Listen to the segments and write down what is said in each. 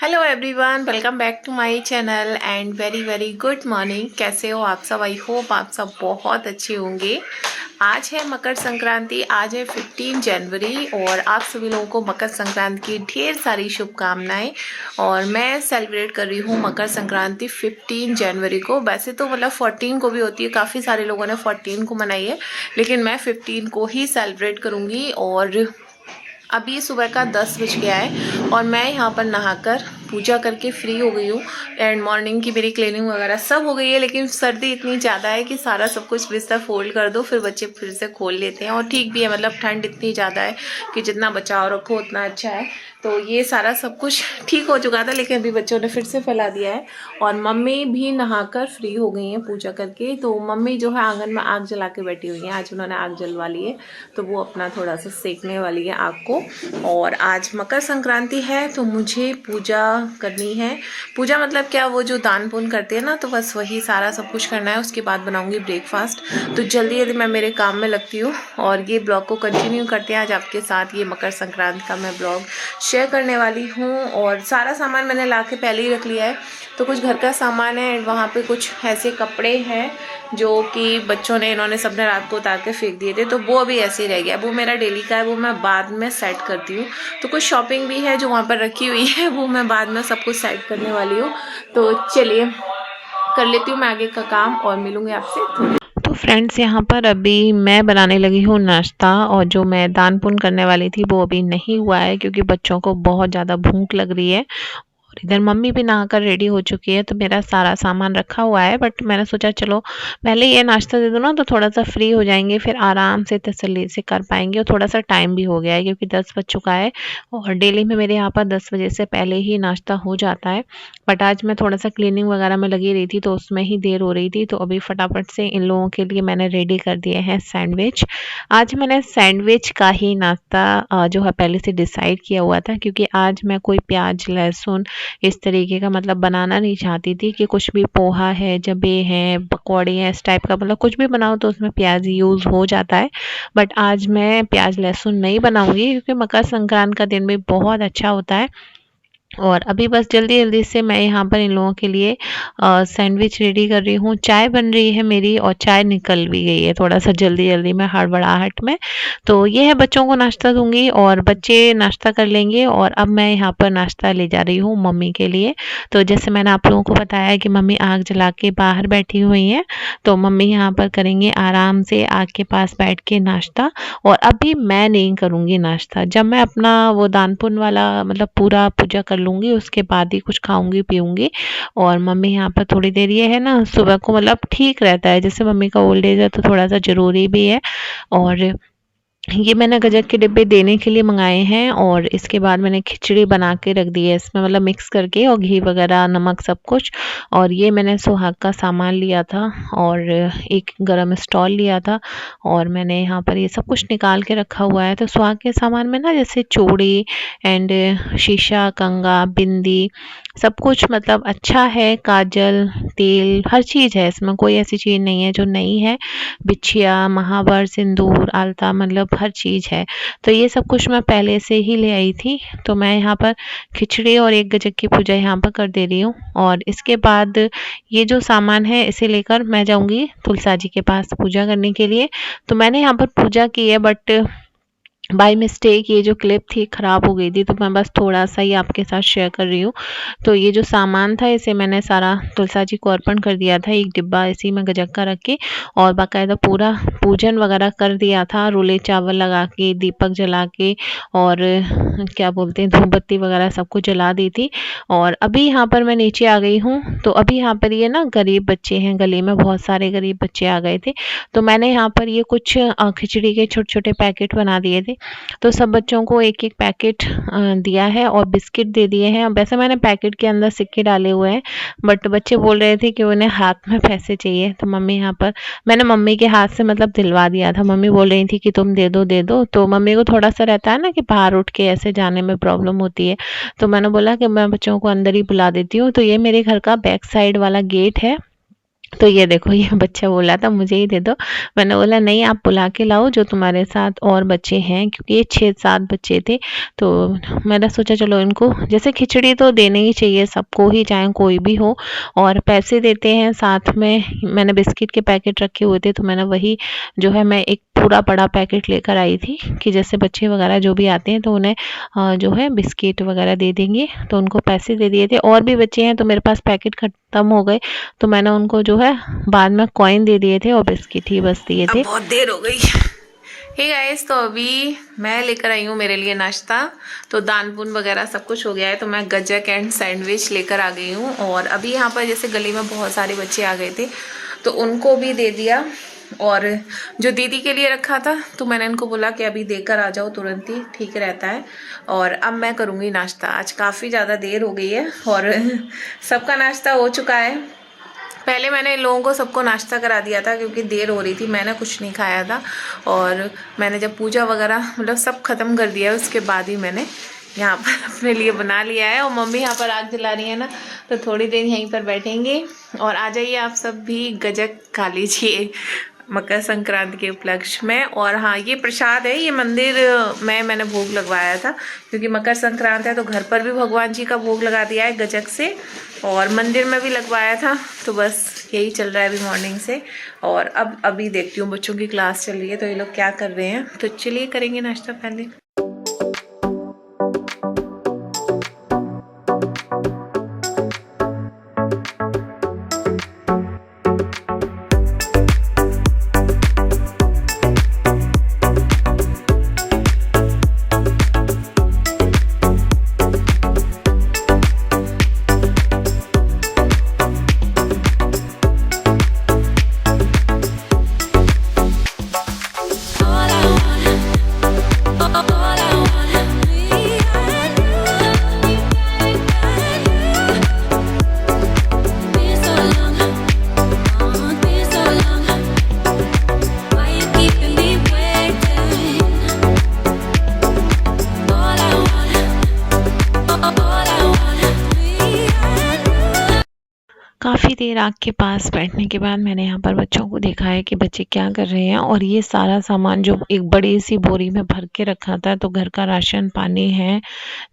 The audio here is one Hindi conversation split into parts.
Hello everyone, welcome back to my channel and very very good morning. कैसे हो आप सब? आई होप आप सब बहुत अच्छे होंगे। आज है मकर संक्रांति, आज है 15 जनवरी और आप सभी लोगों को मकर संक्रांति की ढेर सारी शुभकामनाएं। और मैं सेलिब्रेट कर रही हूँ मकर संक्रांति 15 जनवरी को। वैसे तो मतलब 14 को भी होती है, काफ़ी सारे लोगों ने 14 को मनाई है, लेकिन मैं 15 को ही सेलिब्रेट करूँगी। और अभी सुबह का 10 बज गया है और मैं यहाँ पर नहाकर पूजा करके फ्री हो गई हूँ एंड मॉर्निंग की मेरी क्लीनिंग वगैरह सब हो गई है। लेकिन सर्दी इतनी ज़्यादा है कि सारा सब कुछ बिस्तर फोल्ड कर दो, फिर बच्चे फिर से खोल लेते हैं। और ठीक भी है, मतलब ठंड इतनी ज़्यादा है कि जितना बचाव रखो उतना अच्छा है। तो ये सारा सब कुछ ठीक हो चुका था, लेकिन अभी बच्चों ने फिर से फैला दिया है। और मम्मी भी नहाकर फ्री हो गई हैं पूजा करके। तो मम्मी जो है आंगन में आग जला के बैठी हुई हैं। आज उन्होंने आग जलवा ली है, तो वो अपना थोड़ा सा सेकने वाली है आग को। और आज मकर संक्रांति है तो मुझे पूजा करनी है। पूजा मतलब क्या, वो जो दान पुण्य करते हैं ना, तो बस वही सारा सब कुछ करना है। उसके बाद बनाऊंगी ब्रेकफास्ट। तो जल्दी जल्दी मैं मेरे काम में लगती हूँ और ये ब्लॉग को कंटिन्यू करते हैं। आज आपके साथ ये मकर संक्रांति का मैं ब्लॉग शेयर करने वाली हूँ। और सारा सामान मैंने ला के पहले ही रख लिया है। तो कुछ घर का सामान है, वहाँ पे कुछ ऐसे कपड़े हैं जो कि बच्चों ने, इन्होंने सबने रात को उतार के फेंक दिए थे, तो वो अभी ऐसे ही रह गया। वो मेरा डेली का है, वो मैं बाद में सेट करती हूँ। तो कुछ शॉपिंग भी है जो वहाँ पर रखी हुई है, वो मैं बाद में सब कुछ सेट करने वाली हूँ। तो चलिए कर लेती हूँ मैं आगे का काम और मिलूंगी आपसे थोड़ी। तो फ्रेंड्स, यहाँ पर अभी मैं बनाने लगी हूँ नाश्ता। और जो मैं दान पुण्य करने वाली थी वो अभी नहीं हुआ है, क्योंकि बच्चों को बहुत ज़्यादा भूख लग रही है। और इधर मम्मी भी नहाकर रेडी हो चुकी है, तो मेरा सारा सामान रखा हुआ है। बट मैंने सोचा चलो पहले ये नाश्ता दे दो ना, तो थोड़ा सा फ्री हो जाएंगे, फिर आराम से तसल्ली से कर पाएंगे। और थोड़ा सा टाइम भी हो गया है क्योंकि 10 बज चुका है और डेली में मेरे यहाँ पर 10 बजे से पहले ही नाश्ता हो जाता है। बट आज मैं थोड़ा सा क्लीनिंग वगैरह में लगी रही थी, तो उसमें ही देर हो रही थी। तो अभी फटाफट से इन लोगों के लिए मैंने रेडी कर दिए हैं सैंडविच। आज मैंने सैंडविच का ही नाश्ता जो है पहले से डिसाइड किया हुआ था, क्योंकि आज मैं कोई प्याज लहसुन इस तरीके का मतलब बनाना नहीं चाहती थी कि कुछ भी पोहा है, जबे हैं, पकौड़े हैं, इस टाइप का मतलब कुछ भी बनाओ तो उसमें प्याज यूज़ हो जाता है। बट आज मैं प्याज लहसुन नहीं बनाऊंगी, क्योंकि मकर संक्रांति का दिन भी बहुत अच्छा होता है। और अभी बस जल्दी जल्दी से मैं यहाँ पर इन लोगों के लिए सैंडविच रेडी कर रही हूँ। चाय बन रही है मेरी और चाय निकल भी गई है थोड़ा सा जल्दी जल्दी में, हड़बड़ाहट में। तो ये है, बच्चों को नाश्ता दूंगी और बच्चे नाश्ता कर लेंगे। और अब मैं यहाँ पर नाश्ता ले जा रही हूँ मम्मी के लिए। तो जैसे मैंने आप लोगों को बताया कि मम्मी आग जला के बाहर बैठी हुई हैं, तो मम्मी यहाँ पर करेंगे आराम से आग के पास बैठ के नाश्ता। और अभी मैं नहीं करूँगी नाश्ता, जब मैं अपना वो दान पुण्य वाला मतलब पूरा पूजा कर लूँगी उसके बाद ही कुछ खाऊंगी पीऊँगी। और मम्मी यहाँ पर थोड़ी देर, ये है ना सुबह को मतलब ठीक रहता है, जैसे मम्मी का ओल्ड एज है तो थोड़ा सा ज़रूरी भी है। और ये मैंने गज्जक के डिब्बे देने के लिए मंगाए हैं। और इसके बाद मैंने खिचड़ी बना के रख दी है इसमें, मतलब मिक्स करके, और घी वगैरह नमक सब कुछ। और ये मैंने सुहाग का सामान लिया था और एक गरम स्टॉल लिया था। और मैंने यहाँ पर ये सब कुछ निकाल के रखा हुआ है। तो सुहाग के सामान में ना जैसे चूड़ी एंड शीशा, कंगा, बिंदी, सब कुछ मतलब अच्छा है। काजल, तेल, हर चीज़ है इसमें, कोई ऐसी चीज़ नहीं है जो नहीं है। बिछिया, महावर, सिंदूर, आलता, मतलब हर चीज़ है। तो ये सब कुछ मैं पहले से ही ले आई थी। तो मैं यहाँ पर खिचड़ी और एक गज्जक की पूजा यहाँ पर कर दे रही हूँ। और इसके बाद ये जो सामान है इसे लेकर मैं जाऊँगी तुलसा जी के पास पूजा करने के लिए। तो मैंने यहाँ पर पूजा की है, बट बाय मिस्टेक ये जो क्लिप थी ख़राब हो गई थी, तो मैं बस थोड़ा सा ही आपके साथ शेयर कर रही हूँ। तो ये जो सामान था इसे मैंने सारा तुलसा जी को अर्पण कर दिया था, एक डिब्बा इसी में गज्जक का रख के। और बाकायदा पूरा पूजन वगैरह कर दिया था, रोले चावल लगा के, दीपक जला के, और क्या बोलते हैं, धूप बत्ती वगैरह सब कुछ जला दी थी। और अभी यहाँ पर मैं नीचे आ गई हूँ। तो अभी यहाँ पर ये ना गरीब बच्चे हैं, गली में बहुत सारे गरीब बच्चे आ गए थे। तो मैंने यहाँ पर ये कुछ खिचड़ी के छोटे छोटे पैकेट बना दिए थे। तो सब बच्चों को एक एक पैकेट दिया है और बिस्किट दे दिए हैं। वैसे मैंने पैकेट के अंदर सिक्के डाले हुए हैं, बट बच्चे बोल रहे थे कि उन्हें हाथ में पैसे चाहिए। तो मम्मी यहाँ पर, मैंने मम्मी के हाथ से मतलब दिलवा दिया था। मम्मी बोल रही थी कि तुम दे दो दे दो। तो मम्मी को थोड़ा सा रहता है ना कि बाहर उठ के ऐसे जाने में प्रॉब्लम होती है। तो मैंने बोला कि मैं बच्चों को अंदर ही बुला देती हूँ। तो ये मेरे घर का बैक साइड वाला गेट है तो ये देखो ये बच्चा बोला था मुझे ही दे दो। मैंने बोला नहीं आप बुला के लाओ जो तुम्हारे साथ और बच्चे हैं, क्योंकि ये 6-7 बच्चे थे। तो मैंने सोचा चलो इनको जैसे खिचड़ी तो देने ही चाहिए सबको ही, चाहे कोई भी हो। और पैसे देते हैं साथ में। मैंने बिस्किट के पैकेट रखे हुए थे तो मैंने वही जो है मैं एक पूरा बड़ा पैकेट लेकर आई थी कि जैसे बच्चे वगैरह जो भी आते हैं तो उन्हें जो है बिस्किट वगैरह दे देंगे। तो उनको पैसे दे दिए थे। और भी बच्चे हैं तो मेरे पास पैकेट खत्म हो गए, तो मैंने उनको जो है बाद में कॉइन दे दिए थे और बिस्किट ही बस दिए थे। अब बहुत देर हो गई। हे गाइस, तो अभी मैं लेकर आई हूँ मेरे लिए नाश्ता। तो दान पुन वगैरह सब कुछ हो गया है, तो मैं गजक एंड सैंडविच लेकर आ गई हूँ। और अभी यहाँ पर जैसे गली में बहुत सारे बच्चे आ गए थे तो उनको भी दे दिया। और जो दीदी के लिए रखा था तो मैंने इनको बोला कि अभी देकर आ जाओ, तुरंत ही ठीक रहता है। और अब मैं करूँगी नाश्ता। आज काफ़ी ज़्यादा देर हो गई है और सबका नाश्ता हो चुका है। पहले मैंने इन लोगों को सबको नाश्ता करा दिया था क्योंकि देर हो रही थी, मैंने कुछ नहीं खाया था। और मैंने जब पूजा वगैरह मतलब सब ख़त्म कर दिया है उसके बाद ही मैंने यहाँ पर अपने लिए बना लिया है। और मम्मी यहाँ पर आग जला रही है ना, तो थोड़ी देर यहीं पर बैठेंगे। और आ जाइए आप सब भी गजक खा लीजिए मकर संक्रांति के उपलक्ष्य में। और हाँ, ये प्रसाद है, ये मंदिर में मैंने भोग लगवाया था क्योंकि मकर संक्रांति है। तो घर पर भी भगवान जी का भोग लगा दिया है गजक से, और मंदिर में भी लगवाया था। तो बस यही चल रहा है अभी मॉर्निंग से। और अब अभी देखती हूँ बच्चों की क्लास चल रही है तो ये लोग क्या कर रहे हैं। तो चलिए करेंगे नाश्ता पहले। काफ़ी देर आग के पास बैठने के बाद मैंने यहाँ पर बच्चों को देखा है कि बच्चे क्या कर रहे हैं। और ये सारा सामान जो एक बड़ी सी बोरी में भर के रखा था, तो घर का राशन पानी है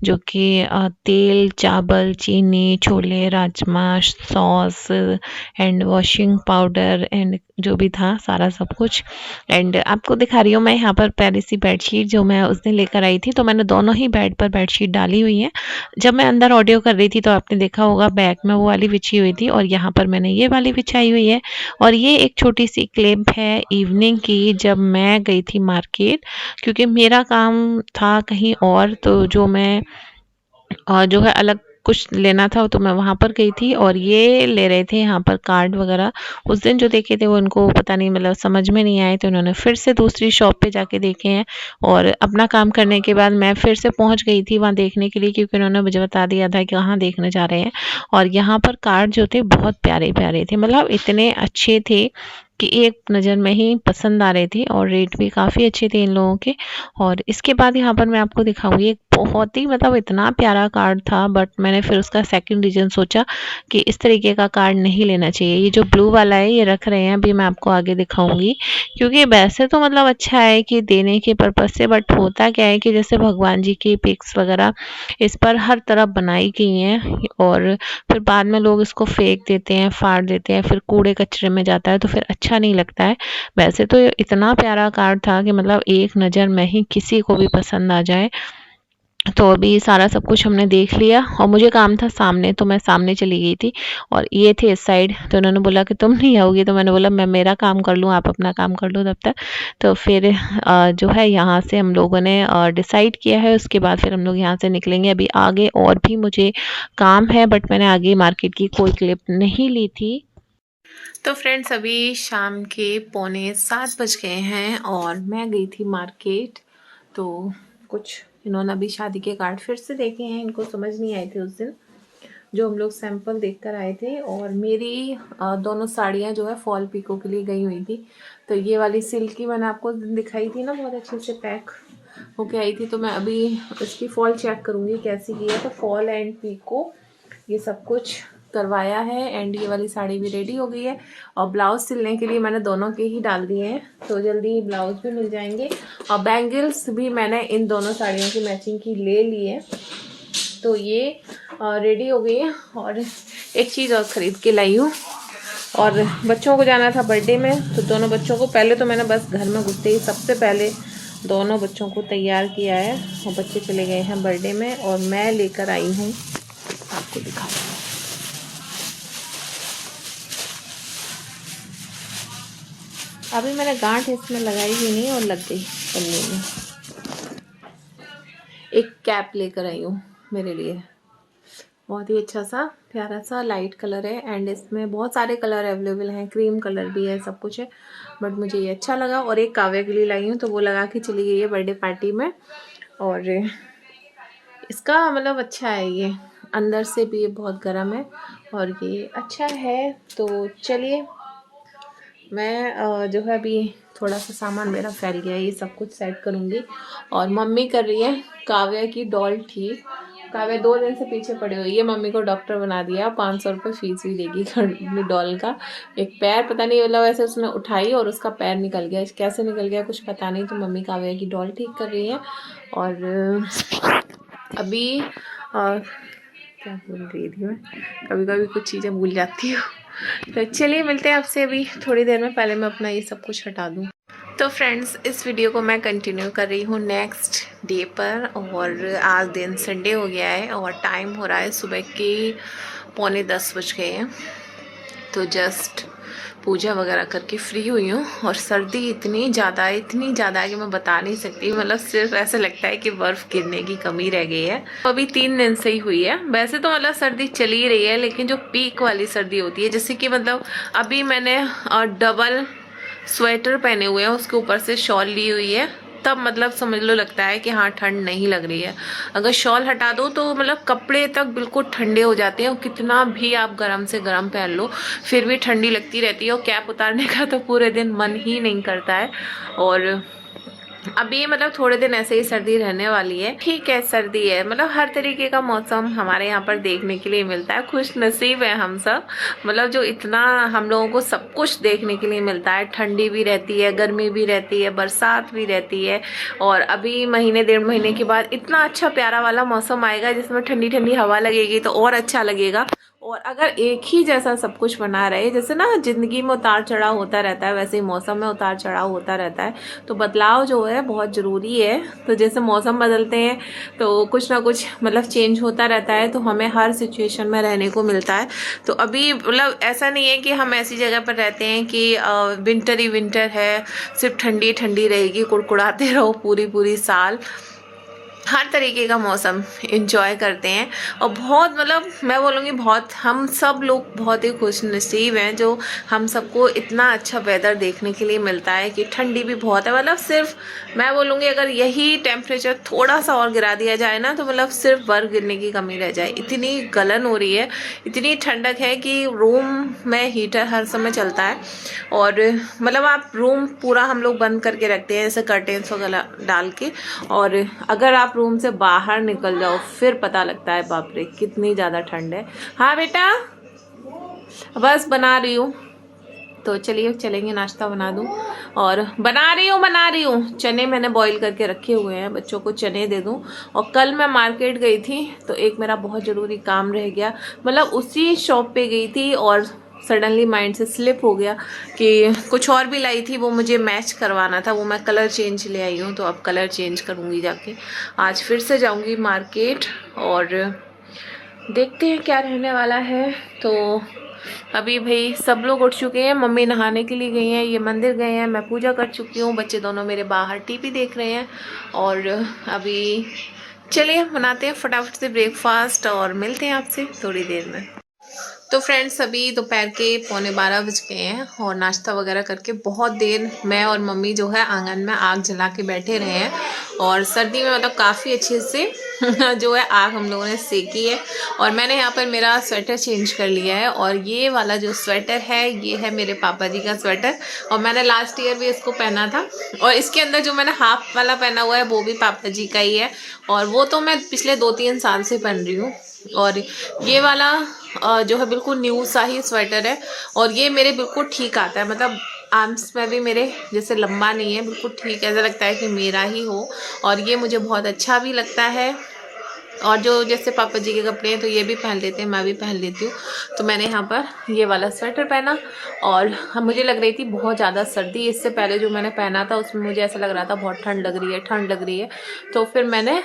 जो कि तेल, चावल, चीनी, chole, rajma, sauce and washing powder and जो भी था सारा सब कुछ। एंड आपको दिखा रही हूँ मैं यहाँ पर प्यारी सी बेडशीट जो मैं उस दिन लेकर आई थी। तो मैंने दोनों ही बेड पर बेडशीट डाली हुई है। जब मैं अंदर ऑडियो कर रही थी तो आपने देखा होगा बैक में वो वाली बिछी हुई थी और यहाँ पर मैंने ये वाली बिछाई हुई है। और ये एक छोटी सी क्लिप है इवनिंग की, जब मैं गई थी मार्केट क्योंकि मेरा काम था कहीं और। तो जो मैं जो है अलग कुछ लेना था तो मैं वहाँ पर गई थी। और ये ले रहे थे यहाँ पर कार्ड वगैरह। उस दिन जो देखे थे वो इनको पता नहीं मतलब समझ में नहीं आए, तो इन्होंने फिर से दूसरी शॉप पे जाके देखे हैं। और अपना काम करने के बाद मैं फिर से पहुँच गई थी वहाँ देखने के लिए, क्योंकि उन्होंने मुझे बता दिया था कि कहाँ देखने जा रहे हैं। और यहाँ पर कार्ड जो थे बहुत प्यारे प्यारे थे, मतलब इतने अच्छे थे कि एक नज़र में ही पसंद आ रहे थे। और रेट भी काफ़ी अच्छे थे इन लोगों के। और इसके बाद यहाँ पर मैं आपको दिखाऊंगी एक बहुत ही मतलब इतना प्यारा कार्ड था, बट मैंने फिर उसका सेकंड रीजन सोचा कि इस तरीके का कार्ड नहीं लेना चाहिए। ये जो ब्लू वाला है ये रख रहे हैं, अभी मैं आपको आगे दिखाऊंगी। क्योंकि वैसे तो मतलब अच्छा है कि देने के पर्पज़ से, बट होता क्या है कि जैसे भगवान जी की पिक्स वगैरह इस पर हर तरफ बनाई गई हैं और फिर बाद में लोग इसको फेंक देते हैं, फाड़ देते हैं, फिर कूड़े कचरे में जाता है तो फिर अच्छा नहीं लगता है। वैसे तो इतना प्यारा कार्ड था कि मतलब एक नज़र में ही किसी को भी पसंद आ जाए। तो अभी सारा सब कुछ हमने देख लिया और मुझे काम था सामने, तो मैं सामने चली गई थी। और ये थे इस साइड, तो उन्होंने बोला कि तुम नहीं आओगी, तो मैंने बोला मैं मेरा काम कर लूँ, आप अपना काम कर लो तब तक। तो फिर जो है यहाँ से हम लोगों ने डिसाइड किया है, उसके बाद फिर हम लोग यहाँ से निकलेंगे। अभी आगे और भी मुझे काम है, बट मैंने आगे मार्केट की कोई क्लिप नहीं ली थी। तो फ्रेंड्स अभी शाम के 6:45 बज गए हैं और मैं गई थी मार्केट। तो कुछ इन्होंने अभी शादी के कार्ड फिर से देखे हैं, इनको समझ नहीं आए थे उस दिन जो हम लोग सैंपल देख कर आए थे। और मेरी दोनों साड़ियाँ जो है फॉल पिको के लिए गई हुई थी। तो ये वाली सिल्क की मैंने आपको दिखाई थी ना, बहुत अच्छे से पैक होके आई थी। तो मैं अभी इसकी फॉल चेक करूँगी कैसी की है। तो फॉल एंड पिको ये सब कुछ करवाया है एंड ये वाली साड़ी भी रेडी हो गई है। और ब्लाउज सिलने के लिए मैंने दोनों के ही डाल दिए हैं, तो जल्दी ही ब्लाउज भी मिल जाएंगे। और बैंगल्स भी मैंने इन दोनों साड़ियों की मैचिंग की ले ली है, तो ये रेडी हो गई है। और एक चीज़ और ख़रीद के लाई हूँ, और बच्चों को जाना था बर्थडे में, तो दोनों बच्चों को पहले तो मैंने बस घर में घुसते ही सबसे पहले दोनों बच्चों को तैयार किया है, और बच्चे चले गए हैं बर्थडे में, और मैं लेकर आई हूँ, आपको दिखा रही हूँ। अभी मैंने गांठ इसमें लगाई भी नहीं और लग गई पन्नी में। एक कैप लेकर आई हूँ मेरे लिए, बहुत ही अच्छा सा प्यारा सा लाइट कलर है, एंड इसमें बहुत सारे कलर अवेलेबल हैं, क्रीम कलर भी है, सब कुछ है, बट मुझे ये अच्छा लगा। और एक काव्या के लिए लाई हूँ, तो वो लगा के चली गई है बर्थडे पार्टी में। और इसका मतलब अच्छा है, ये अंदर से भी ये बहुत गर्म है और ये अच्छा है। तो चलिए मैं जो है अभी थोड़ा सा सामान मेरा फैल गया है, ये सब कुछ सेट करूँगी। और मम्मी कर रही है काव्या की डॉल ठीक। काव्या 2 दिन से पीछे पड़ी हुई है, मम्मी को डॉक्टर बना दिया, 500 रुपये फीस भी देगी अपनी डॉल का। एक पैर पता नहीं मतलब ऐसे उसने उठाई और उसका पैर निकल गया, कैसे निकल गया कुछ पता नहीं, तो मम्मी काव्या की डॉल ठीक कर रही है। और अभी क्या बोल रही थी मैं, कभी कभी कुछ चीज़ें भूल जाती हूँ। तो चलिए मिलते हैं आपसे अभी थोड़ी देर में, पहले मैं अपना ये सब कुछ हटा दूँ। तो फ्रेंड्स इस वीडियो को मैं कंटिन्यू कर रही हूँ नेक्स्ट डे पर, और आज दिन संडे हो गया है और टाइम हो रहा है सुबह के 9:45 बज गए हैं। तो जस्ट पूजा वगैरह करके फ्री हुई हूँ, और सर्दी इतनी ज़्यादा है कि मैं बता नहीं सकती, मतलब सिर्फ ऐसा लगता है कि बर्फ़ गिरने की कमी रह गई है। अभी 3 दिन से ही हुई है, वैसे तो मतलब सर्दी चली ही रही है, लेकिन जो पीक वाली सर्दी होती है, जैसे कि मतलब अभी मैंने डबल स्वेटर पहने हुए हैं, उसके ऊपर से शॉल ली हुई है, तब मतलब समझ लो लगता है कि हाँ ठंड नहीं लग रही है। अगर शॉल हटा दो तो मतलब कपड़े तक बिल्कुल ठंडे हो जाते हैं, और कितना भी आप गर्म से गर्म पहन लो फिर भी ठंडी लगती रहती है, और कैप उतारने का तो पूरे दिन मन ही नहीं करता है। और अभी मतलब थोड़े दिन ऐसे ही सर्दी रहने वाली है, ठीक है सर्दी है, मतलब हर तरीके का मौसम हमारे यहाँ पर देखने के लिए मिलता है, खुश नसीब है हम सब, मतलब जो इतना हम लोगों को सब कुछ देखने के लिए मिलता है, ठंडी भी रहती है, गर्मी भी रहती है, बरसात भी रहती है, और अभी महीने 1.5 महीने के बाद इतना अच्छा प्यारा वाला मौसम आएगा जिसमें ठंडी ठंडी हवा लगेगी तो और अच्छा लगेगा। और अगर एक ही जैसा सब कुछ बना रहे, जैसे ना ज़िंदगी में उतार चढ़ाव होता रहता है, वैसे ही मौसम में उतार चढ़ाव होता रहता है, तो बदलाव जो है बहुत ज़रूरी है। तो जैसे मौसम बदलते हैं तो कुछ ना कुछ मतलब चेंज होता रहता है, तो हमें हर सिचुएशन में रहने को मिलता है। तो अभी मतलब ऐसा नहीं है कि हम ऐसी जगह पर रहते हैं कि विंटर ही विंटर है, सिर्फ ठंडी ठंडी रहेगी, कुड़कुड़ाते रहो पूरी पूरी साल। हर तरीके का मौसम एंजॉय करते हैं, और बहुत मतलब मैं बोलूँगी बहुत, हम सब लोग बहुत ही खुश नसीब हैं जो हम सबको इतना अच्छा वेदर देखने के लिए मिलता है कि ठंडी भी बहुत है, मतलब सिर्फ मैं बोलूँगी अगर यही टेम्परेचर थोड़ा सा और गिरा दिया जाए ना, तो मतलब सिर्फ बर्फ़ गिरने की कमी रह जाए, इतनी गलन हो रही है, इतनी ठंडक है कि रूम में हीटर हर समय चलता है। और मतलब आप रूम पूरा हम लोग बंद करके रखते हैं जैसे कर्टेन्स वगैरह डाल के, और अगर आप रूम से बाहर निकल जाओ फिर पता लगता है बाप रे कितनी ज़्यादा ठंड है। हाँ बेटा बस बना रही हूँ, तो चलिए चलेंगे, नाश्ता बना दूँ, और बना रही हूँ चने मैंने बॉईल करके रखे हुए हैं, बच्चों को चने दे दूँ। और कल मैं मार्केट गई थी तो एक मेरा बहुत ज़रूरी काम रह गया, मतलब उसी शॉप पे गई थी और सडनली माइंड से स्लिप हो गया कि कुछ और भी लाई थी, वो मुझे मैच करवाना था, वो मैं कलर चेंज ले आई हूँ, तो अब कलर चेंज करूँगी जाके। आज फिर से जाऊँगी मार्केट और देखते हैं क्या रहने वाला है। तो अभी भाई सब लोग उठ चुके हैं, मम्मी नहाने के लिए गई हैं, ये मंदिर गए हैं, मैं पूजा कर चुकी हूँ, बच्चे दोनों मेरे बाहर टीवी देख रहे हैं। और अभी चलिए बनाते हैं फटाफट से ब्रेकफास्ट और मिलते हैं आपसे थोड़ी देर में। तो फ्रेंड्स अभी दोपहर के 11:15 बज गए हैं, और नाश्ता वगैरह करके बहुत देर मैं और मम्मी जो है आंगन में आग जला के बैठे रहे हैं, और सर्दी में मतलब काफ़ी अच्छे से जो है आग हम लोगों ने सेकी है। और मैंने यहाँ पर मेरा स्वेटर चेंज कर लिया है, और ये वाला जो स्वेटर है ये है मेरे पापा जी का स्वेटर, और मैंने लास्ट ईयर भी इसको पहना था, और इसके अंदर जो मैंने हाफ वाला पहना हुआ है वो भी पापा जी का ही है, और वो तो मैं पिछले 2-3 साल से पहन रही हूँ। और ये वाला जो है बिल्कुल न्यू सा ही स्वेटर है और ये मेरे बिल्कुल ठीक आता है, मतलब आर्म्स में भी मेरे जैसे लंबा नहीं है, बिल्कुल ठीक, ऐसा लगता है कि मेरा ही हो और ये मुझे बहुत अच्छा भी लगता है। और जो जैसे पापा जी के कपड़े हैं तो ये भी पहन लेते हैं, मैं भी पहन लेती हूँ। तो मैंने यहाँ पर ये वाला स्वेटर पहना और मुझे लग रही थी बहुत ज़्यादा सर्दी, इससे पहले जो मैंने पहना था उसमें मुझे ऐसा लग रहा था बहुत ठंड लग रही है, ठंड लग रही है। तो फिर मैंने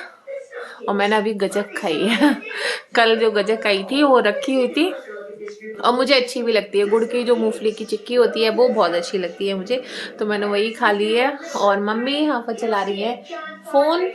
अभी गजक खाई है कल जो गजक खाई थी वो रखी हुई थी और मुझे अच्छी भी लगती है, गुड़ की जो मूंगफली की चिक्की होती है वो बहुत अच्छी लगती है मुझे, तो मैंने वही खा ली है। और मम्मी यहाँ पर चला रही है फ़ोन,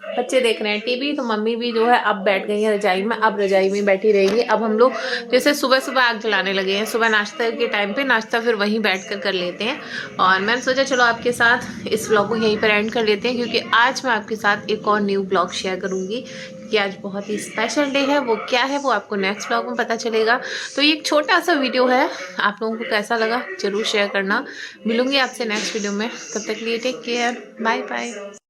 बच्चे देख रहे हैं टीवी, तो मम्मी भी जो है अब बैठ गई है रजाई में, अब रजाई में बैठी रहेंगी। अब हम लोग जैसे सुबह सुबह आग जलाने लगे हैं, सुबह नाश्ता के टाइम पे नाश्ता फिर वहीं बैठ कर लेते हैं। और मैंने सोचा चलो आपके साथ इस ब्लॉग को यहीं पर एंड कर लेते हैं, क्योंकि आज मैं आपके साथ एक और न्यू ब्लॉग शेयर करूँगी कि आज बहुत ही स्पेशल डे है। वो क्या है वो आपको नेक्स्ट ब्लॉग में पता चलेगा। तो ये एक छोटा सा वीडियो है, आप लोगों को कैसा लगा ज़रूर शेयर करना। मिलूंगी आपसे नेक्स्ट वीडियो में, तब तक के लिए टेक केयर, बाय बाय।